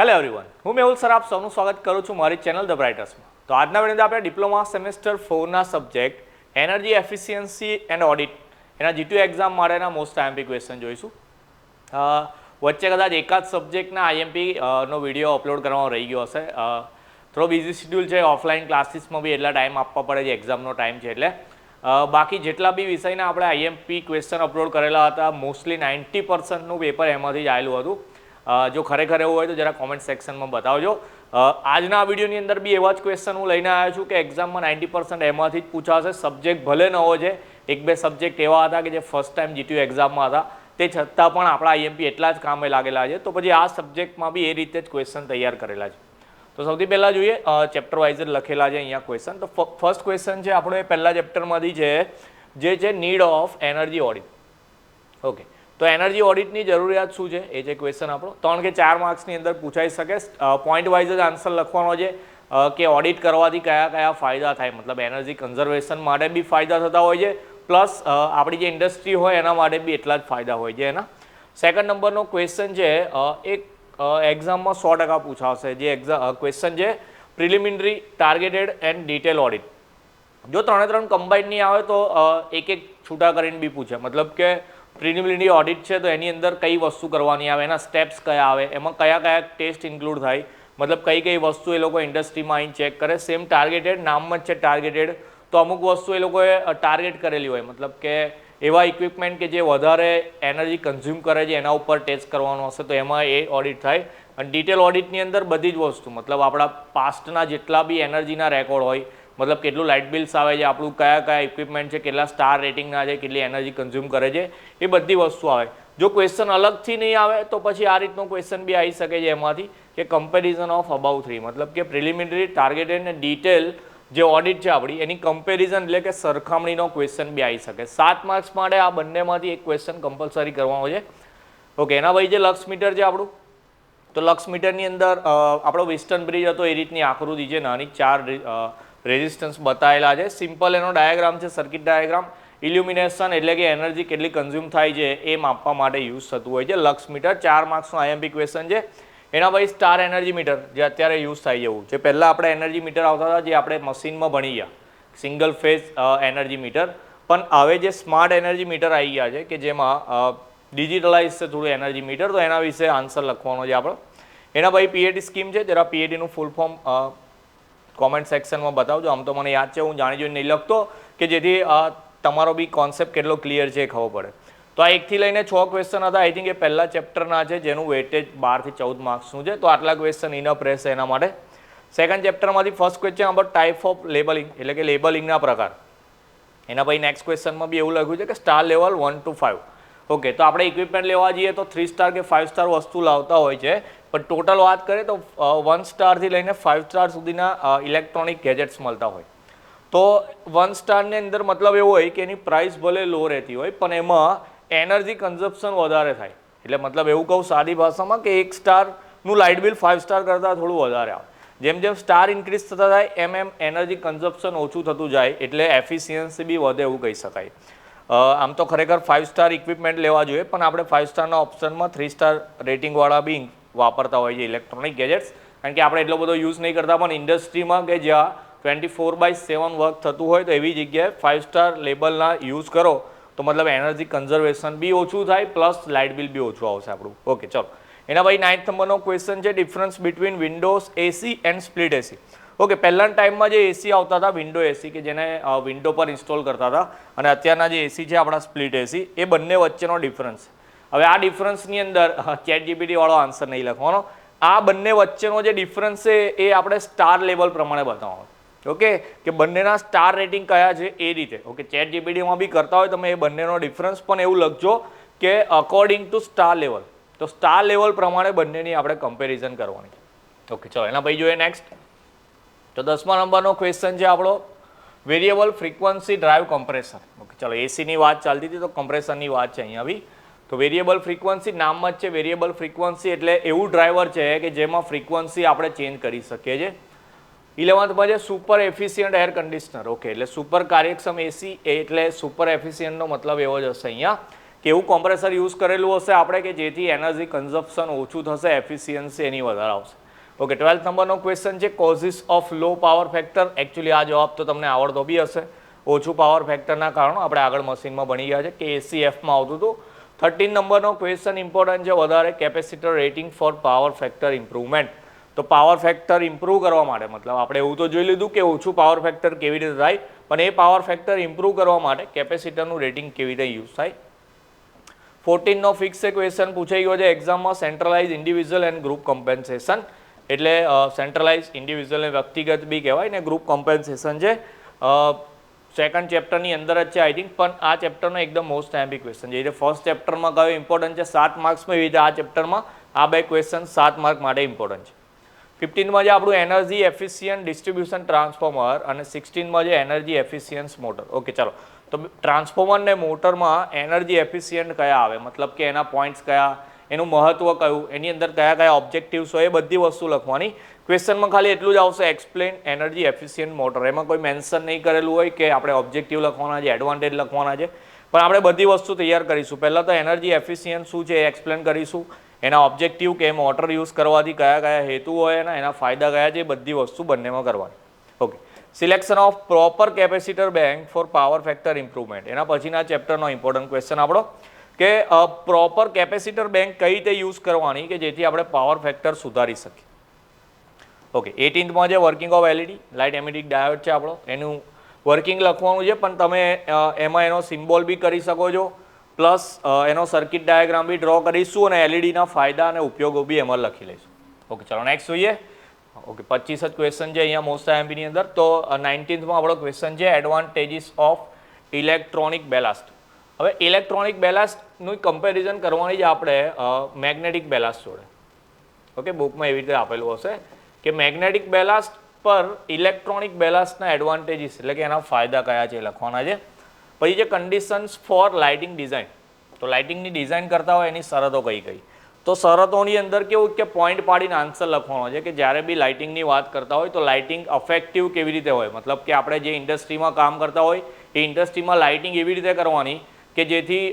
Hello everyone, હું Mehul sir આપ સૌનું સ્વાગત કરું છું મારી ચેનલ ધ બ્રાઇટર્સમાં. તો આજના વિડીયોમાં આપણે ડિપ્લોમા સેમેસ્ટર 4ના subject energy efficiency and audit એના G2 એક્ઝામ માટેના મોસ્ટ આઈએમપી ક્વેશ્ચન જોઈશું. વચ્ચે કદાચ એકાદ સબ્જેક્ટના આઈએમપી નો વિડીયો અપલોડ કરવાનો રહી ગયો હશે. થોડો બિઝી શિડ્યુલ છે, ઓફલાઈન ક્લાસીસમાં બી એટલા ટાઈમ આપવા પડે છે, એક્ઝામનો ટાઈમ છે એટલે. બાકી જેટલા બી વિષયના આપણે આઈએમપી ક્વેશ્ચન અપલોડ કરેલા હતા મોસ્ટલી 90%નું પેપર એમાંથી જ આવેલું હતું. જો ખરેખર એવું હોય તો જરા કોમેન્ટ સેક્શનમાં બતાવજો. આજના વિડીયોની અંદર બી એવા જ ક્વેશ્ચન હું લઈને આવ્યો છું કે એક્ઝામમાં 90% એમાંથી જ પૂછાશે. સબ્જેક્ટ ભલે નવો છે, એક બે સબ્જેક્ટ એવા હતા કે જે ફર્સ્ટ ટાઈમ G2 એક્ઝામમાં હતા, તે છતાં પણ આપણા આઈએમપી એટલા જ કામે લાગેલા છે. તો પછી આ સબ્જેક્ટમાં બી એ રીતે જ ક્વેશ્ચન તૈયાર કરેલા છે. તો સૌથી પહેલાં જોઈએ ચેપ્ટર વાઇઝ જ લખેલા છે અહીંયા ક્વેશ્ચન. તો ફર્સ્ટ ક્વેશ્ચન છે આપણો એ પહેલા ચેપ્ટરમાંથી છે, જે છે need of energy audit. Okay, તો એનર્જી ઓડિટની જરૂરિયાત શું છે એ છે ક્વેશ્ચન આપણો. 3 કે 4 માર્ક્સની અંદર પૂછાઈ શકે. પોઈન્ટ વાઇઝ જ આન્સર લખવાનો છે કે ઓડિટ કરવાથી કયા કયા ફાયદા થાય, મતલબ એનર્જી કન્ઝર્વેશન માટે બી ફાયદા થતા હોય છે, પ્લસ આપણી જે ઇન્ડસ્ટ્રી હોય એના માટે બી એટલા જ ફાયદા હોય છે એના. સેકન્ડ નંબરનો ક્વેશ્ચન છે એક એક્ઝામમાં 100% પૂછાશે, જે ક્વેશ્ચન છે preliminary, targeted and detail audit. જો 3 કમ્બાઇન્ડ નહીં આવે તો એક છૂટા કરીને બી પૂછે, મતલબ કે પ્રિલિમિનરી ઓડિટ છે તો એની અંદર કઈ વસ્તુ કરવાની આવે, એના સ્ટેપ્સ કયા આવે, એમાં કયા કયા ટેસ્ટ ઇન્ક્લુડ થાય, મતલબ કઈ કઈ વસ્તુ એ લોકો ઇન્ડસ્ટ્રીમાં આવીને ચેક કરે. સેમ ટાર્ગેટેડ, નામમાં જ છે ટાર્ગેટેડ, તો અમુક વસ્તુ એ લોકોએ ટાર્ગેટ કરેલી હોય, મતલબ કે એવા ઇક્વિપમેન્ટ કે જે વધારે એનર્જી કન્ઝ્યુમ કરે છે એના ઉપર ટેસ્ટ કરવાનો હશે, તો એમાં એ ઓડિટ થાય. અને ડિટેલ ઓડિટની અંદર બધી જ વસ્તુ, મતલબ આપણા પાસ્ટના જેટલા બી એનર્જીના રેકોર્ડ હોય, મતલબ કેટલું લાઇટ બિલ્સ આવે છે, આપણું કયા કયા ઇક્વિપમેન્ટ છે, કેટલા સ્ટાર રેટિંગના છે, કેટલી એનર્જી કન્ઝ્યુમ કરે છે, એ બધી વસ્તુ આવે. જો ક્વેશ્ચન અલગથી નહીં આવે તો પછી આ રીતનો ક્વેશ્ચન બી આવી શકે છે એમાંથી, કે કમ્પેરિઝન ઓફ અબાઉ 3, મતલબ કે પ્રિલિમિનરી, ટાર્ગેટેડ અને ડિટેલ જે ઓડિટ છે આપણી એની કમ્પેરિઝન એટલે કે સરખામણીનો ક્વેશ્ચન બી આવી શકે. 7 માર્ક્સ માટે આ બંનેમાંથી એક ક્વેશ્ચન કમ્પલસરી કરવાનો છે. ઓકે, એના પછી જે લક્સ મીટર છે આપણું, તો લક્સ મીટરની અંદર આપણો વેસ્ટર્ન બ્રિજ હતો એ રીતની આકૃતિ છે, નાની 4 રેઝિસ્ટન્સ બતાવેલા છે. સિમ્પલ એનો ડાયાગ્રામ છે, સર્કિટ ડાયાગ્રામ. ઇલ્યુમિનેશન એટલે કે એનર્જી કેટલી કન્ઝ્યુમ થાય છે એ માપવા માટે યુઝ થતું હોય છે લક્સ મીટર. 4 માર્ક્સનો આઈએમપી ક્વેશ્ચન છે. એના પછી સ્ટાર એનર્જી મીટર, જે અત્યારે યુઝ થાય છે એવું છે. પહેલાં આપણે એનર્જી મીટર આવતા હતા જે આપણે મશીનમાં ભણી ગયા, સિંગલ ફેઝ એનર્જી મીટર. પણ હવે જે સ્માર્ટ એનર્જી મીટર આવી ગયા છે કે જેમાં ડિજિટલાઇઝ છે થોડું એનર્જી મીટર, તો એના વિશે આન્સર લખવાનો છે આપણો. એના પછી પીએટી સ્કીમ છે, જરા પીએટીનું ફૂલ ફોર્મ કોમેન્ટ સેક્શનમાં બતાવજો. આમ તો મને યાદ છે, હું જાણી જોઈને નહીં લખતો કે જેથી તમારો બી કોન્સેપ્ટ કેટલો ક્લિયર છે એ ખબર પડે. તો આ 1 થી લઈને 6 ક્વેશ્ચન હતા. આઈ થિંક એ પહેલા ચેપ્ટરના છે જેનું વેટેજ 12 થી 14 માર્ક્સનું છે. તો આટલા ક્વેશ્ચન ઇનફ રહેશે એના માટે. સેકન્ડ ચેપ્ટરમાંથી first question about type of labelling, એટલે કે લેબલિંગના પ્રકાર. એના પછી નેક્સ્ટ ક્વેશ્ચનમાં બી એવું લખ્યું છે કે સ્ટાર લેવલ 1 to 5. ઓકે, તો આપણે ઇક્વિપમેન્ટ લેવા જઈએ તો 3 સ્ટાર કે 5 સ્ટાર વસ્તુ લાવતા હોય છે, પણ ટોટલ વાત કરીએ તો 1 સ્ટારથી લઈને 5 સ્ટાર સુધીના ઇલેક્ટ્રોનિક ગેજેટ્સ મળતા હોય. તો 1 સ્ટારની અંદર મતલબ એવું હોય કે એની પ્રાઇસ ભલે લો રહેતી હોય પણ એમાં એનર્જી કન્ઝપ્શન વધારે થાય. એટલે મતલબ એવું કહું સાદી ભાષામાં કે 1 સ્ટારનું લાઇટ બિલ 5 સ્ટાર કરતાં થોડું વધારે આવે. જેમ જેમ સ્ટાર ઇન્ક્રીઝ થતા જાય એમ એનર્જી કન્ઝપ્શન ઓછું થતું જાય, એટલે એફિશિયન્સી બી વધે એવું કહી શકાય. આમ તો ખરેખર 5 સ્ટાર ઇક્વિપમેન્ટ લેવા જોઈએ, પણ આપણે 5 સ્ટારના ઓપ્શનમાં 3 સ્ટાર રેટિંગવાળા બી વાપરતા હોય છે ઇલેક્ટ્રોનિક ગેજેટ્સ, કારણ કે આપણે એટલો બધો યુઝ નહીં કરતા. પણ ઇન્ડસ્ટ્રીમાં કે જ્યાં 24/7 વર્ક થતું હોય તો એવી જગ્યાએ 5 સ્ટાર લેબલના યુઝ કરો તો મતલબ એનર્જી કન્ઝર્વેશન બી ઓછું થાય, પ્લસ લાઇટ બિલ બી ઓછું આવશે આપણું. ઓકે, ચલો. એના પછી 9th નંબરનો ક્વેશ્ચન છે difference between Windows AC and split AC. Okay, પહેલાના ટાઈમમાં જે એસી આવતા હતા વિન્ડો એસી, કે જેને વિન્ડો પર ઇન્સ્ટોલ કરતા હતા, અને અત્યારના જે એસી છે આપણા સ્પ્લિટ એસી, એ બંને વચ્ચેનો ડિફરન્સ. હવે આ ડિફરન્સની અંદર ChatGPT વાળો આન્સર નહીં લખવાનો. આ બંને વચ્ચેનો જે ડિફરન્સ છે એ આપણે સ્ટાર લેવલ પ્રમાણે બતાવવાનો. ઓકે, કે બંનેના સ્ટાર રેટિંગ કયા છે એ રીતે. ઓકે, ChatGPTમાં બી કરતા હોય તમે એ બંનેનો ડિફરન્સ, પણ એવું લખજો કે અકોર્ડિંગ ટુ સ્ટાર લેવલ. તો સ્ટાર લેવલ પ્રમાણે બંનેની આપણે કમ્પેરિઝન કરવાની. ઓકે, ચલો. એના પછી જોઈએ નેક્સ્ટ. તો 10મા નંબરનો ક્વેશ્ચન છે આપણો variable frequency drive compressor. Okay, ચલો. એસીની વાત ચાલતી હતી તો કમ્પ્રેસરની વાત છે અહીંયા બી. તો વેરિયેબલ ફ્રીક્વન્સી નામમાં જ છે વેરિયેબલ ફ્રીક્વન્સી, એટલે એવું ડ્રાઈવર છે કે જેમાં ફ્રીક્વન્સી આપણે ચેન્જ કરી શકીએ છીએ. 11થમાં છે super efficient air conditioner. Okay, એટલે સુપર કાર્યક્ષમ એસી એટલે સુપર એફિશિયન્ટનો મતલબ એવો જ હશે અહીંયા કેવું કોમ્પ્રેસર યુઝ કરેલું હશે આપણે કે જેથી એનર્જી કન્ઝપ્શન ઓછું થશે, એફિશિયન્સી એની વધારે આવશે. ઓકે, 12th નંબરનો ક્વેશ્ચન છે causes of low power factor. Actually આ જવાબ તો તમને આવડતો બી હશે. ઓછું પાવર ફેક્ટરના કારણો આપણે આગળ મશીનમાં ભણી ગયા છે કે એસીએફમાં આવતું હતું. 13 નંબરનો ક્વેશ્ચન ઇમ્પોર્ટન્ટ છે વધારે, capacitor rating for power factor improvement. તો પાવર ફેક્ટર ઇમ્પ્રૂવ કરવા માટે મતલબ આપણે એવું તો જોઈ લીધું કે ઓછું પાવર ફેક્ટર કેવી રીતે થાય, પણ એ પાવર ફેક્ટર ઇમ્પ્રૂવ કરવા માટે કેપેસિટરનું રેટિંગ કેવી રીતે યુઝ થાય. 14નો ફિક્સ ક્વેશ્ચન પૂછાઈ ગયો છે એક્ઝામમાં, centralise individual and group compensation. એટલે સેન્ટ્રલાઇઝ ઇન્ડિવિજ્યુઅલ વ્યક્તિગત બી કહેવાય ને ગ્રુપ કમ્પેન્સેશન છે. સેકન્ડ ચેપ્ટરની અંદર જ છે આઈ થિંક, પણ આ ચેપ્ટરનો એકદમ મોસ્ટ આઈએમપી ક્વેશ્ચન છે. એટલે ફર્સ્ટ ચેપ્ટરમાં કયો ઇમ્પોર્ટન્ટ છે 7 માર્ક્સમાં, એવી રીતે આ ચેપ્ટરમાં આ બે ક્વેશ્ચન 7 માર્ક માટે ઇમ્પોર્ટન્ટ છે. 15માં જે આપણું એનર્જી એફિશિયન્ટ ડિસ્ટ્રીબ્યુશન ટ્રાન્સફોર્મર અને 16માં જે એનર્જી એફિશિયન્ટ મોટર. ઓકે, ચાલો તો ટ્રાન્સફોર્મર ને મોટરમાં એનર્જી એફિશિયન્ટ કયા આવે, મતલબ કે એના પોઈન્ટ્સ કયા, એનું મહત્વ કયું, એની અંદર કયા કયા ઓબ્જેક્ટિવ્સ હોય, એ બધી વસ્તુ લખવાની. ક્વેશ્ચનમાં ખાલી એટલું જ આવશે એક્સપ્લેન એનર્જી એફિશિયન્ટ મોટર. એમાં કોઈ મેન્શન નહીં કરેલું હોય કે આપણે ઓબ્જેક્ટિવ લખવાના છે, એડવાન્ટેજ લખવાના છે, પણ આપણે બધી વસ્તુ તૈયાર કરીશું. પહેલાં તો એનર્જી એફિશિયન્ટ શું છે એ એક્સપ્લેન કરીશું, એના ઓબ્જેક્ટિવ કે મોટર યુઝ કરવાથી કયા કયા હેતુ હોય અને એના ફાયદા કયા છે, એ બધી વસ્તુ બંનેમાં કરવાની. Okay, selection of proper capacitor bank four power factor improvement. એના પછીના ચેપ્ટરનો ઇમ્પોર્ટન્ટ ક્વેશ્ચન આપણો કે પ્રોપર કેપેસિટર બેંક કઈ રીતે યુઝ કરવાની કે જેથી આપણે પાવર ફેક્ટર સુધારી શકીએ. ઓકે, 18માં જે working of LED light emitting diode છે આપણો, એનું વર્કિંગ લખવાનું છે, પણ તમે એમાં એનો સિમ્બોલ બી કરી શકો છો, પ્લસ એનો સર્કિટ ડાયાગ્રામ બી ડ્રો કરીશું અને એલઈડીના ફાયદા અને ઉપયોગો બી એમાં લખી લઈશું. ઓકે, ચલો નેક્સ્ટ જોઈએ. ઓકે, 25 જ ક્વેશ્ચન છે અહીંયા મોસ્ટ આઈએમપીની અંદર. તો 19માં આપણો ક્વેશ્ચન છે એડવાન્ટેજીસ ઓફ ઇલેક્ટ્રોનિક બેલાસ્ટ. હવે ઇલેક્ટ્રોનિક બેલાસ્ટનું કમ્પેરિઝન કરવાની છે આપણે મેગ્નેટિક બેલાસ્ટ જોડે. ઓકે, બુકમાં એવી રીતે આપેલું હશે કે મેગ્નેટિક બેલાસ્ટ પર ઇલેક્ટ્રોનિક બેલાસ્ટના એડવાન્ટેજીસ એટલે કે એના ફાયદા કયા છે એ લખવાના છે. પછી જે કન્ડિશન્સ ફોર લાઇટિંગ ડિઝાઇન, તો લાઇટિંગની ડિઝાઇન કરતા હોય એની શરતો કઈ કઈ. તો શરતોની અંદર કેવું કે પોઈન્ટ પાડીને આન્સર લખવાનો છે કે જ્યારે બી લાઇટિંગની વાત કરતા હોય તો લાઇટિંગ અફેક્ટિવ કેવી રીતે હોય, મતલબ કે આપણે જે ઇન્ડસ્ટ્રીમાં કામ કરતા હોય એ ઇન્ડસ્ટ્રીમાં લાઇટિંગ એવી રીતે કરવાની કે જેથી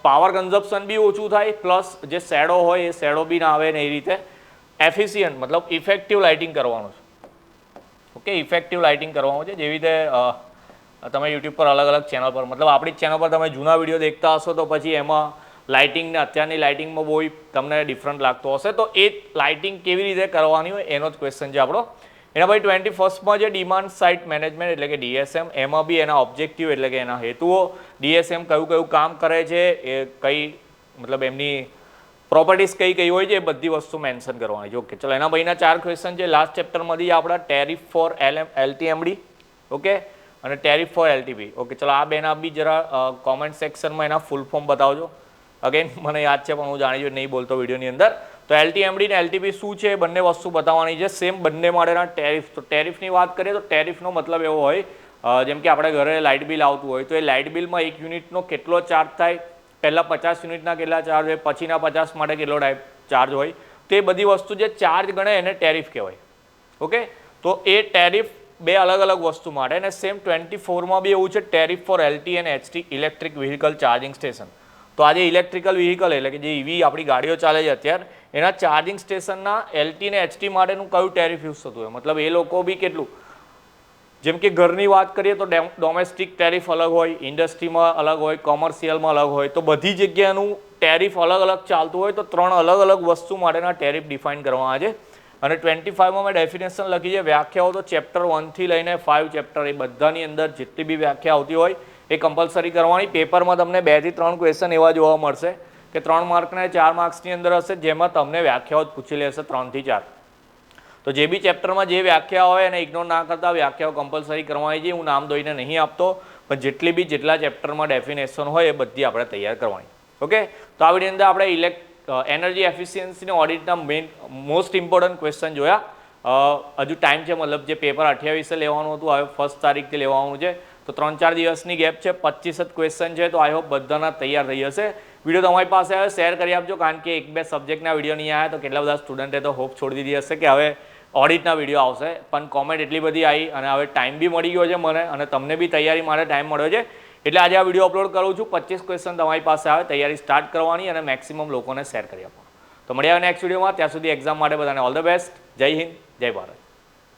પાવર કન્ઝપ્શન બી ઓછું થાય, પ્લસ જે શેડો હોય એ શેડો બી ના આવે ને એ રીતે એફિશિયન્ટ મતલબ ઇફેક્ટિવ લાઇટિંગ કરવાનું છે. ઓકે, ઇફેક્ટિવ લાઇટિંગ કરવાનું છે. જેવી રીતે તમે યુટ્યુબ પર અલગ અલગ ચેનલ પર મતલબ આપણી જ ચેનલ પર તમે જૂના વિડીયો દેખતા હશો તો પછી એમાં લાઇટિંગને અત્યારની લાઇટિંગમાં બહુ તમને ડિફરન્ટ લાગતો હશે, તો એ લાઇટિંગ કેવી રીતે કરવાની હોય એનો જ ક્વેશ્ચન છે આપણો. એના પછી 21માં જે ડિમાન્ડ સાઇટ મેનેજમેન્ટ એટલે કે ડીએસએમ, એમાં બી એના ઓબ્જેક્ટિવ એટલે કે એના હેતુઓ, ડીએસએમ કયું કયું કામ કરે છે, એ કઈ મતલબ એમની પ્રોપર્ટીઝ કઈ કઈ હોય છે એ બધી વસ્તુ મેન્શન કરવાની છે. ઓકે, ચલો એના પછીના 4 ક્વેશ્ચન છે લાસ્ટ ચેપ્ટરમાંથી આપણા ટેરિફ ફોર એલટીએમડી, ઓકે, અને ટેરિફ ફોર એલટીપી. ઓકે, ચલો આ બેના બી જરા કોમેન્ટ સેક્શનમાં એના ફૂલ ફોર્મ બતાવજો. અગેન મને યાદ છે પણ હું જાણી જોઈને નહીં બોલતો વિડીયોની અંદર. તો એલટીએમડી ને એલટીપી શું છે એ બંને વસ્તુ બતાવવાની છે, સેમ બંને માટેના ટેરિફ. તો ટેરિફની વાત કરીએ તો ટેરિફનો મતલબ એવો હોય જેમ કે આપણે ઘરે લાઇટ બિલ આવતું હોય તો એ લાઇટ બિલમાં 1 યુનિટનો કેટલો ચાર્જ થાય, પહેલાં 50 યુનિટના કેટલા ચાર્જ હોય, પછીના 50 માટે કેટલો ચાર્જ હોય, તો એ બધી વસ્તુ જે ચાર્જ ગણે એને ટેરિફ કહેવાય. ઓકે, તો એ ટેરિફ બે અલગ અલગ વસ્તુ માટે. અને સેમ 24માં બી એવું છે tariff for LT and HT electric vehicle charging station. તો આ જે ઇલેક્ટ્રિકલ વ્હીકલ એટલે કે જે ઈવી આપણી ગાડીઓ ચાલે છે અત્યારે એના ચાર્જિંગ સ્ટેશનના એલટી ને એચટી માટેનું કયું ટેરિફ યુઝ થતું હોય, મતલબ એ લોકો બી કેટલું, જેમ કે ઘરની વાત કરીએ તો ડોમેસ્ટિક ટેરિફ અલગ હોય, ઇન્ડસ્ટ્રીમાં અલગ હોય, કોમર્શિયલમાં અલગ હોય, તો બધી જગ્યાનું ટેરિફ અલગ અલગ ચાલતું હોય, તો 3 અલગ અલગ વસ્તુ માટેના ટેરિફ ડિફાઇન કરવાના છે. અને 25માં મેં ડેફિનેશન લખી છે. વ્યાખ્યાઓ તો ચેપ્ટર 1 થી લઈને 5 ચેપ્ટર એ બધાની અંદર જેટલી બી વ્યાખ્યા આવતી હોય એ કમ્પલસરી કરવાની. પેપરમાં તમને 2 થી 3 ક્વેશ્ચન એવા જોવા મળશે કે 3 માર્કના 4 માર્ક્સની અંદર હશે જેમાં તમને વ્યાખ્યાઓ જ પૂછેલી હશે 3 થી 4. તો જે બી ચેપ્ટરમાં જે વ્યાખ્યા હોય એને ઇગ્નોર ના કરતા વ્યાખ્યાઓ કમ્પલસરી કરવાની છે. હું નામ દોઈને નહીં આપતો, પણ જેટલા ચેપ્ટરમાં ડેફિનેશન હોય એ બધી આપણે તૈયાર કરવાની. ઓકે, તો આ વિડીયોની અંદર આપણે એનર્જી એફિશિયન્સીને ઓડિટના મેઇન મોસ્ટ ઇમ્પોર્ટન્ટ ક્વેશ્ચન જોયા. હજુ ટાઈમ છે, મતલબ જે પેપર 28 લેવાનું હતું હવે 1 તારીખથી લેવાનું છે, તો 3-4 દિવસની ગેપ છે. 25 જ ક્વેશ્ચન છે, તો આઈ હોપ બધાના તૈયાર થઈ હશે. વિડીયો તમારી પાસે આવે શેર કરી આપજો, કારણ કે 1-2 સબ્જેક્ટના વિડીયો નહીં આવ્યા તો કેટલા બધા સ્ટુડન્ટે તો હોપ છોડી દીધી હશે કે હવે ઓડિટના વિડીયો આવશે, પણ કોમેન્ટ એટલી બધી આવી અને હવે ટાઈમ બી મળી ગયો છે મને અને તમને બી તૈયારી માટે ટાઈમ મળ્યો છે, એટલે આજે આ વિડીયો અપલોડ કરું છું. 25 ક્વેશ્ચન તમારી પાસે આવે, તૈયારી સ્ટાર્ટ કરવાની અને મેક્સિમમ લોકોને શેર કરી આપવાનું. તો મળ્યા નેક્સ્ટ વિડીયોમાં. ત્યાં સુધી એક્ઝામ માટે બધાને ઓલ ધ બેસ્ટ. જય હિન્દ, જય ભારત.